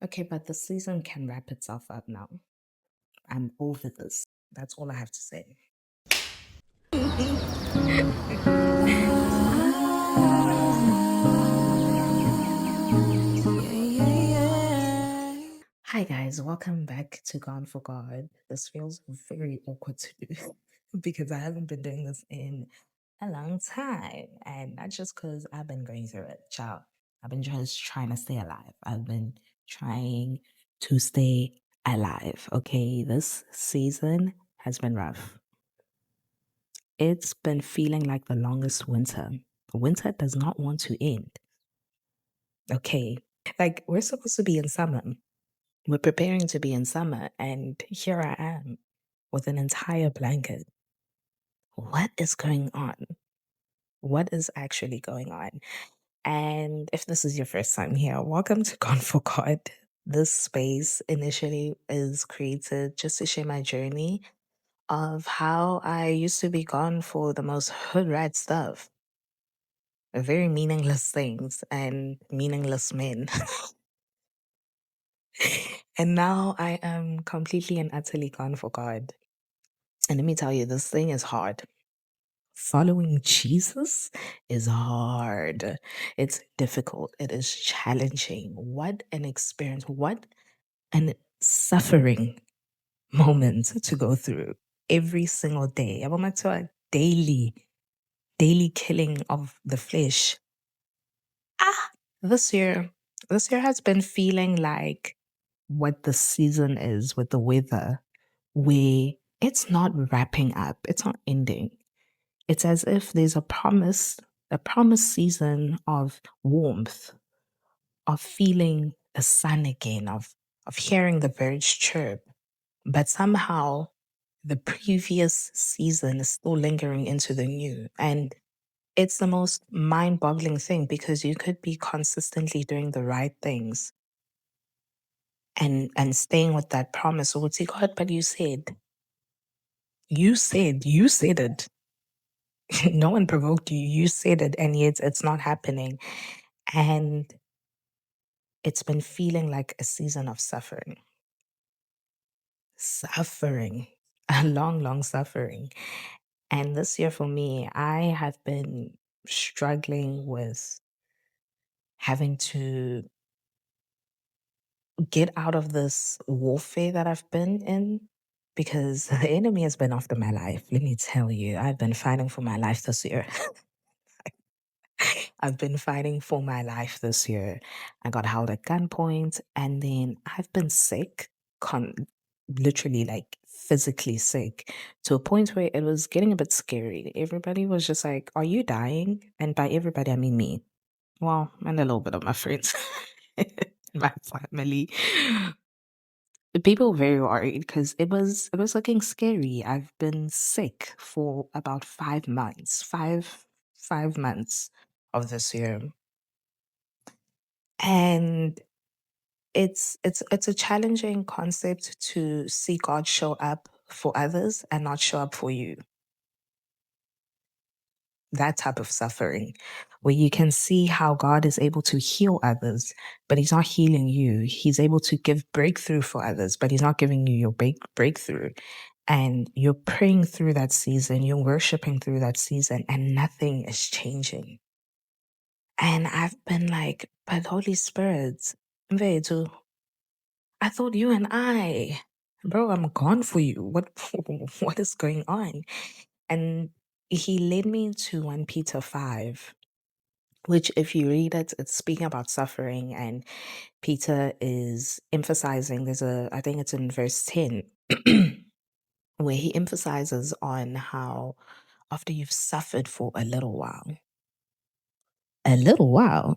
Okay, but the season can wrap itself up now. I'm over this. That's all I have to say. Hi, guys. Welcome back to Gone for God. This feels very awkward to do because I haven't been doing this in a long time. And not just because I've been going through it, child. I've been just trying to stay alive. I've been trying to stay alive. Okay, this season has been rough. It's been feeling like the longest winter. Winter does not want to end. Okay. Like, we're supposed to be in summer. We're preparing to be in summer, and here I am with an entire blanket. What is going on? What is actually going on? And if this is your first time here, welcome to Gone for God. This space initially is created just to share my journey of how I used to be gone for the most hood rat stuff, very meaningless things and meaningless men. And now I am completely and utterly gone for God. And let me tell you, this thing is hard. Following Jesus is hard. It's difficult. It is challenging. What an experience. What an suffering moment to go through every single day. I'm on to a daily killing of the flesh. Ah, this year, this year has been feeling like what the season is with the weather, where it's not wrapping up, it's not ending. It's as if there's a promised season of warmth, of feeling the sun again, of hearing the birds chirp. But somehow the previous season is still lingering into the new. And it's the most mind boggling thing because you could be consistently doing the right things and staying with that promise. Or would say, God, but you said it. No one provoked you. You said it, and yet it's not happening. And it's been feeling like a season of suffering, a long suffering. And this year for me, I have been struggling with having to get out of this warfare that I've been in because the enemy has been after my life. Let me tell you, I've been fighting for my life this year. I've been fighting for my life this year. I got held at gunpoint, and then I've been sick, literally like physically sick, to a point where it was getting a bit scary. Everybody was just like, "Are you dying?" And by everybody, I mean me. Well, and a little bit of my friends, my family. The people were very worried because it was looking scary. I've been sick for about 5 months, five months of this year. And it's a challenging concept to see God show up for others and not show up for you. That type of suffering, where you can see how God is able to heal others, but He's not healing you. He's able to give breakthrough for others, but He's not giving you your breakthrough. And you're praying through that season, you're worshiping through that season, and nothing is changing. And I've been like, but Holy Spirit, Mfethu, I thought you and I, bro, I'm gone for you. What what is going on? And he led me to 1 Peter 5, which if you read it, it's speaking about suffering, and Peter is emphasizing, I think it's in verse 10, where he emphasizes on how after you've suffered for a little while.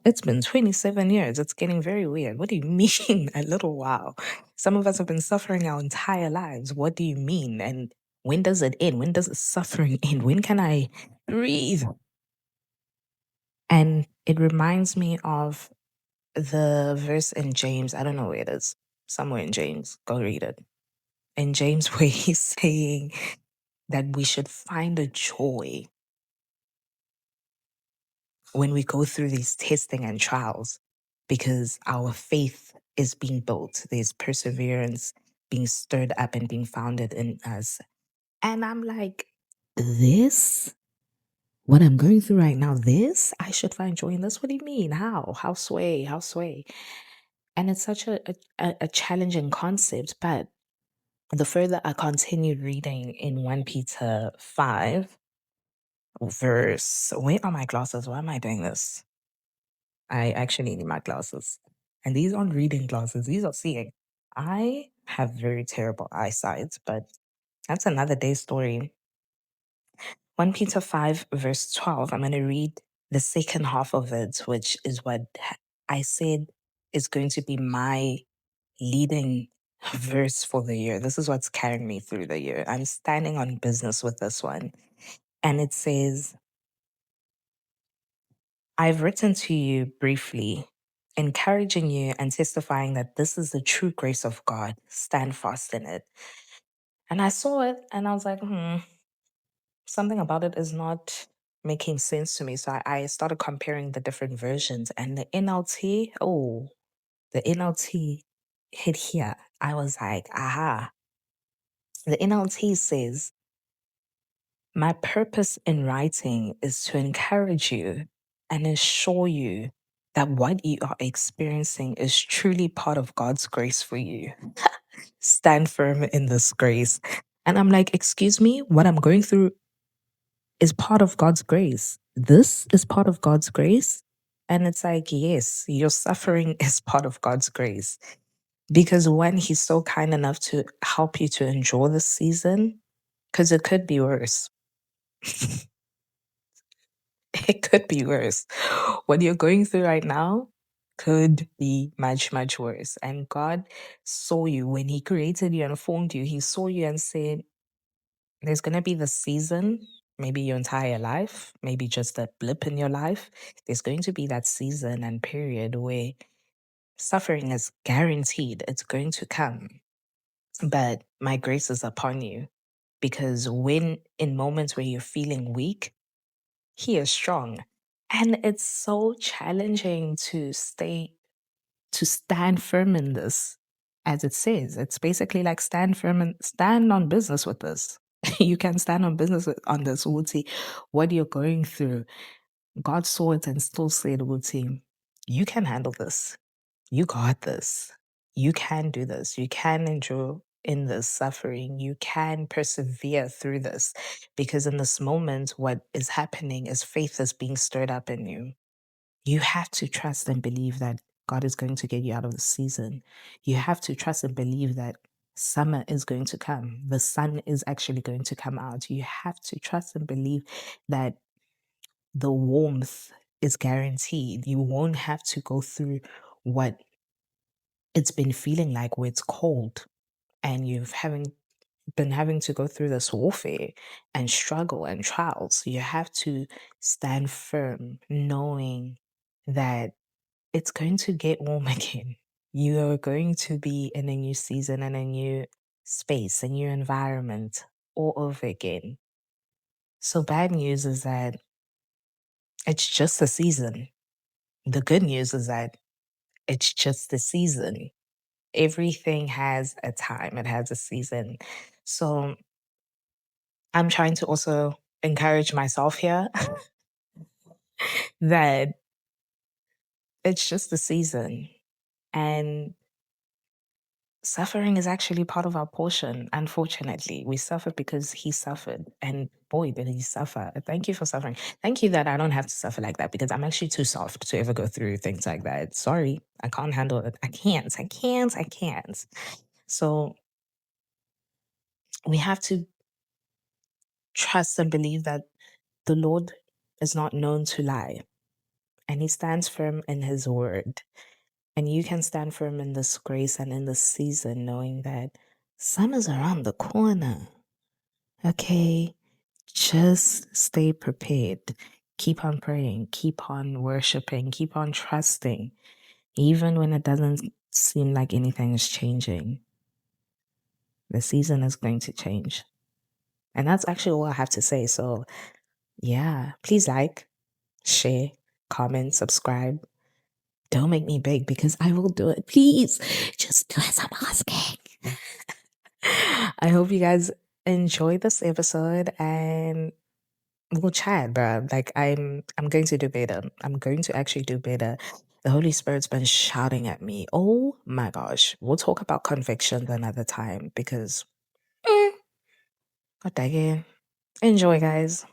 It's been 27 years. It's getting very weird. What do you mean, a little while? Some of us have been suffering our entire lives. What do you mean? And when does it end? When does the suffering end? When can I breathe? And it reminds me of the verse in James. I don't know where it is. Somewhere in James. Go read it. In James, where he's saying that we should find a joy when we go through these testing and trials because our faith is being built. There's perseverance being stirred up and being founded in us. And I'm like, this, what I'm going through right now, this, I should find joy in this. What do you mean? How? How sway? How sway? And it's such a challenging concept. But the further I continued reading in 1 Peter 5, where are my glasses? Why am I doing this? I actually need my glasses. And these aren't reading glasses, these are seeing. I have very terrible eyesight, but that's another day's story. 1 Peter 5, verse 12, I'm going to read the second half of it, which is what I said is going to be my leading verse for the year. This is what's carrying me through the year. I'm standing on business with this one. And it says, I've written to you briefly, encouraging you and testifying that this is the true grace of God. Stand fast in it. And I saw it and I was like, something about it is not making sense to me. So I started comparing the different versions, and the NLT, the NLT hit here. I was like, aha. The NLT says, my purpose in writing is to encourage you and assure you that what you are experiencing is truly part of God's grace for you. Stand firm in this grace. And I'm like, excuse me, what I'm going through is part of God's grace. This is part of God's grace. And it's like, yes, your suffering is part of God's grace. Because when He's so kind enough to help you to enjoy this season, because it could be worse. It could be worse. What you're going through right now could be much, much worse. And God saw you when He created you and formed you. He saw you and said, there's going to be the season, maybe your entire life, maybe just a blip in your life. There's going to be that season and period where suffering is guaranteed, it's going to come. But my grace is upon you, because when in moments where you're feeling weak, He is strong. And it's so challenging to stand firm in this. As it says, it's basically like stand firm and stand on business with this. You can stand on business on this, Wuti. What you're going through, God saw it and still said, Wuti, you can handle this. You got this. You can do this. You can endure in this suffering. You can persevere through this. Because in this moment, what is happening is faith is being stirred up in you. You have to trust and believe that God is going to get you out of the season. You have to trust and believe that summer is going to come. The sun is actually going to come out. You have to trust and believe that the warmth is guaranteed. You won't have to go through what it's been feeling like, where it's cold and been having to go through this warfare and struggle and trials. You have to stand firm knowing that it's going to get warm again. You are going to be in a new season and a new space, a new environment all over again. So, bad news is that it's just a season. The good news is that it's just a season. Everything has a time, it has a season. So, I'm trying to also encourage myself here that it's just a season. And suffering is actually part of our portion. Unfortunately, we suffer because He suffered, and boy, did He suffer. Thank you for suffering. Thank you that I don't have to suffer like that, because I'm actually too soft to ever go through things like that. Sorry, I can't handle it. I can't. So we have to trust and believe that the Lord is not known to lie, and He stands firm in His word. And you can stand firm in this grace and in this season, knowing that summer's around the corner. Okay, just stay prepared. Keep on praying, keep on worshiping, keep on trusting, even when it doesn't seem like anything is changing. The season is going to change. And that's actually all I have to say. So, yeah, please like, share, comment, subscribe. Don't make me beg because I will do it. Please, just do as I'm asking. I hope you guys enjoy this episode and we'll chat, bro. Like I'm going to do better. I'm going to actually do better. The Holy Spirit's been shouting at me. Oh my gosh. We'll talk about convictions another time because God dang it. Enjoy, guys.